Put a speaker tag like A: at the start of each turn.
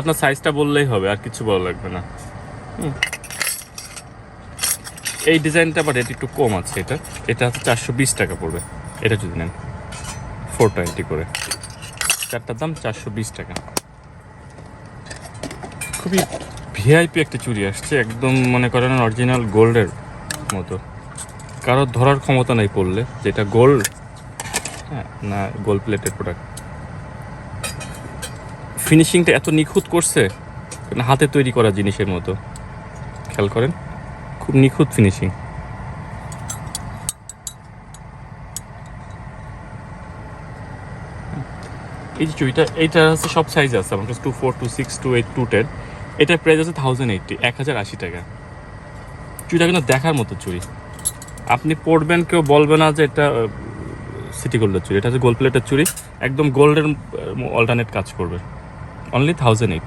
A: আপনার সাইজটা বললেই হবে, আর কিছু বলা লাগবে না। এই ডিজাইনটা আবার রেট একটু কম আছে। এটা হচ্ছে 420 টাকা পড়বে। এটা যদি নেন 420 করে, চারটার দাম 420 টাকা। খুবই ভিআইপি একটা চুড়ি আসছে, একদম মনে করেন অরিজিনাল গোল্ডের মতো। কারোর ধরার ক্ষমতা নেই পড়লে যেটা গোল্ড, হ্যাঁ না গোল্ড প্লেটেড প্রোডাক্ট। ফিনিশিংটা এত নিখুঁত করছে, হাতে তৈরি করা জিনিসের মতো। খেয়াল করেন, খুব নিখুঁত ফিনিশিং। এই যে চুড়িটা, এইটা হচ্ছে সব সাইজ আছে আমার কাছে, 24, 26, 28, 210। এটার প্রাইস আছে 1080, 1080 টাকা। চুড়িটা কিন্তু দেখার মতো চুড়ি, আপনি পরবেন কেউ বলবে না যে এটা সিটি গোল্ডের চুড়ি। এটা হচ্ছে গোল্ড প্লেটের চুড়ি, একদম গোল্ডের অল্টারনেট কাজ করবে। অনলি 1080।